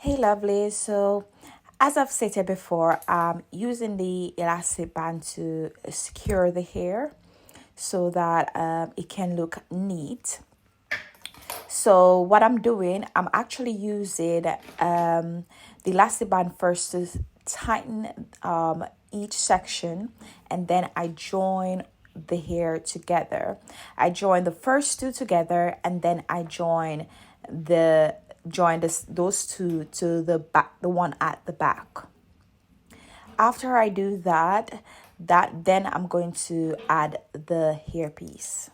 Hey, lovely. So, as I've stated before, I'm using the elastic band to secure the hair so that it can look neat. So, what I'm doing, I'm actually using the elastic band first to tighten each section, and then I join the hair together. I join the first two together, and then I join those two to the back, the one at the back. After I do that then I'm going to add the hairpiece.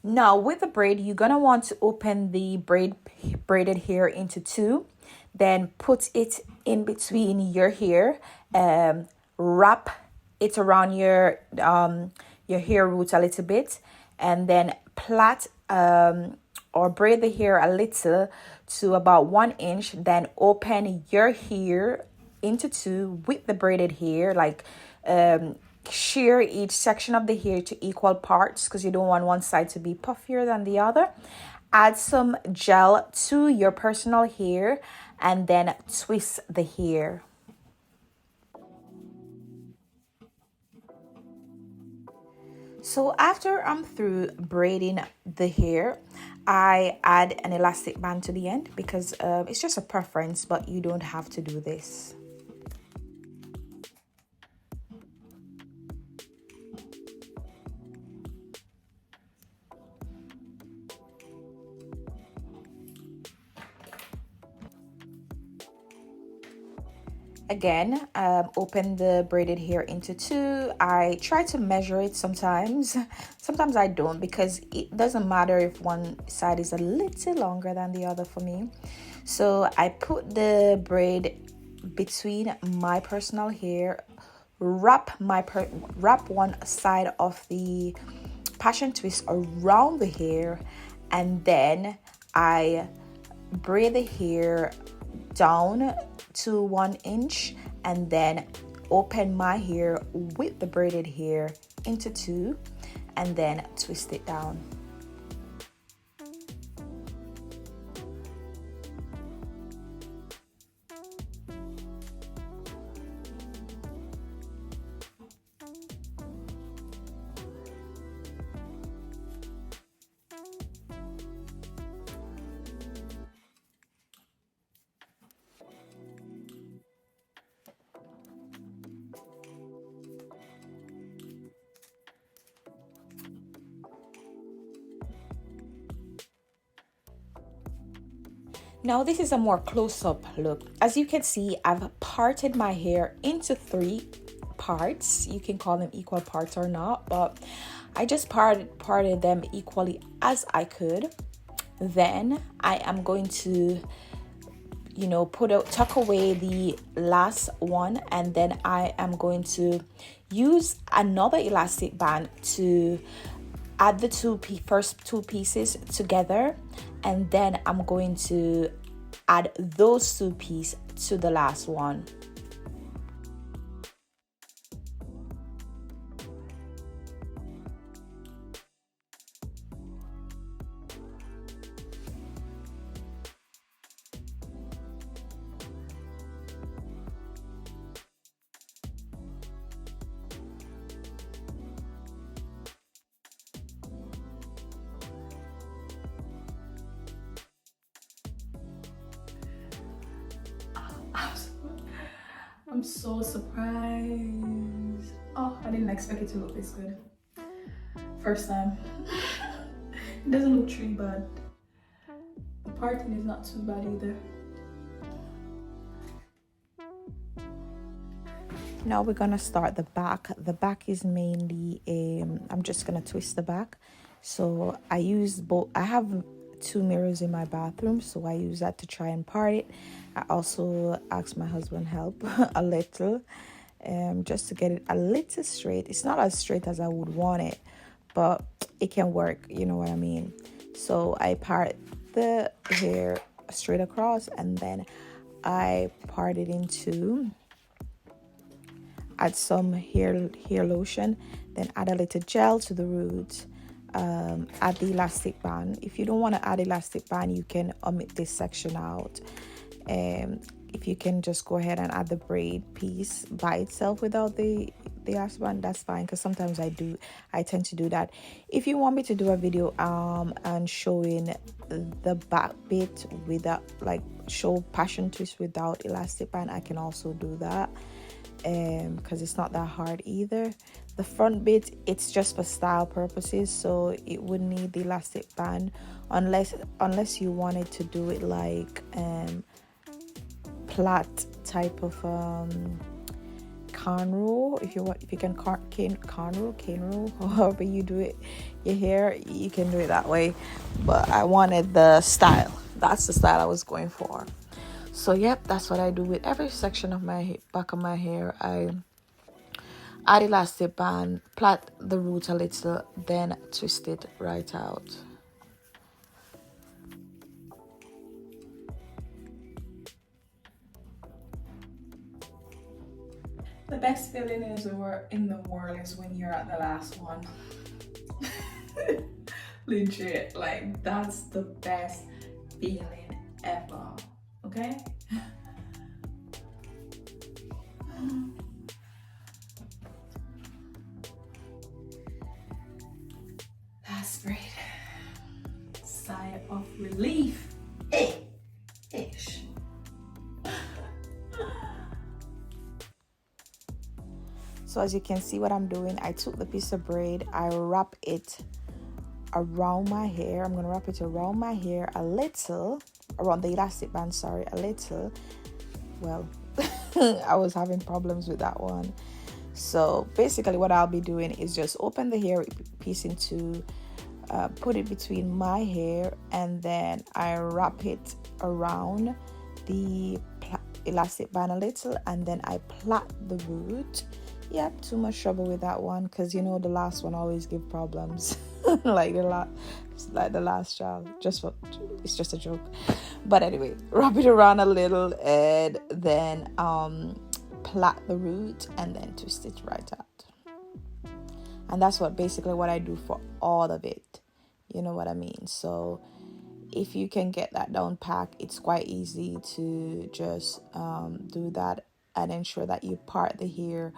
Now with the braid, you're gonna want to open the braided hair into two, then put it in between your hair, wrap it around your hair roots a little bit, and then plait or braid the hair a little to about 1 inch. Then open your hair into two with the braided hair, like shear each section of the hair to equal parts because you don't want one side to be puffier than the other. Add some gel to your personal hair and then twist the hair. So after I'm through braiding the hair, I add an elastic band to the end because it's just a preference, but you don't have to do this. Again, open the braided hair into two. I try to measure it sometimes. Sometimes I don't because it doesn't matter if one side is a little longer than the other for me. So I put the braid between my personal hair, wrap one side of the passion twist around the hair, and then I braid the hair down to 1 inch and then open my hair with the braided hair into two and then twist it down. Now this is a more close-up look. As you can see, I've parted my hair into 3 parts. You can call them equal parts or not, but I just parted them equally as I could. Then I am going to, tuck away the last one, and then I am going to use another elastic band to add the first two pieces together, and then I'm going to add those 2 pieces to the last one. I'm so surprised. Oh, I didn't expect it to look this good. First time. It doesn't look too bad. The parting is not too bad either. Now we're gonna start the back. The back is mainly I'm just gonna twist the back. So I have 2 mirrors in my bathroom, so I use that to try and part it. I also asked my husband help a little, just to get it a little straight. It's not as straight as I would want it, but it can work, you know what I mean. So I part the hair straight across, and then I part it into, add some hair lotion, then add a little gel to the roots, add the elastic band. If you don't want to add elastic band, you can omit this section out. If you can just go ahead and add the braid piece by itself without the elastic band, that's fine, because sometimes I tend to do that. If you want me to do a video and showing the back bit without, like, show passion twist without elastic band, I can also do that, because it's not that hard either. The front bit, it's just for style purposes, so it would need the elastic band unless you wanted to do it like plait type of cornrow. If you can cornrow, however you do it, your hair, you can do it that way. But I wanted the style. That's the style I was going for. So yep, that's what I do with every section of my back of my hair. I add elastic band, plait the root a little, then twist it right out. The best feeling in the world is when you're at the last one. Legit, like, that's the best feeling ever. Okay? Last braid. Sigh of relief. Ish. So as you can see what I'm doing, I took the piece of braid, I wrap it around my hair. I'm gonna wrap it around my hair a little, around the elastic band, sorry, a little. Well, I was having problems with that one. So basically what I'll be doing is just open the hair piece into, put it between my hair, and then I wrap it around the elastic band a little, and then I plait the root. Yep, too much trouble with that one, because the last one always give problems. like the last child. It's just a joke. But anyway, wrap it around a little, and then plait the root, and then twist it right out. And that's basically what I do for all of it. You know what I mean? So if you can get that down pat, it's quite easy to just do that and ensure that you part the hair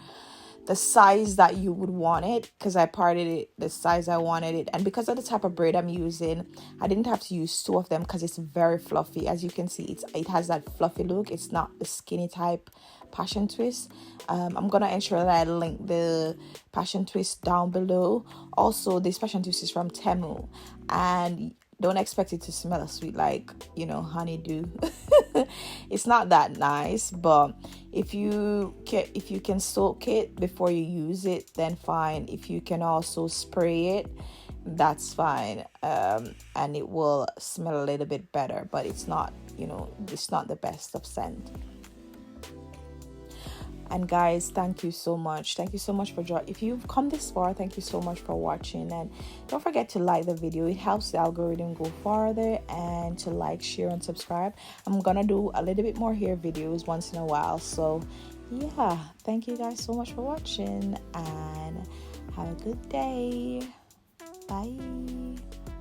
the size that you would want it, because I parted it the size I wanted it. And because of the type of braid I'm using, I didn't have to use 2 of them because it's very fluffy. As you can see, it has that fluffy look. It's not the skinny type passion twist. I'm gonna ensure that I link the passion twist down below. Also, this passion twist is from Temu, and don't expect it to smell sweet like, you know, honeydew. It's not that nice, but if you can soak it before you use it, then fine. If you can also spray it, that's fine. And it will smell a little bit better, but it's not, you know, it's not the best of scent. And guys, thank you so much. Thank you so much for joining. If you've come this far, thank you so much for watching. And don't forget to like the video. It helps the algorithm go farther. And to like, share, and subscribe. I'm gonna do a little bit more hair videos once in a while. So yeah, thank you guys so much for watching, and have a good day. Bye.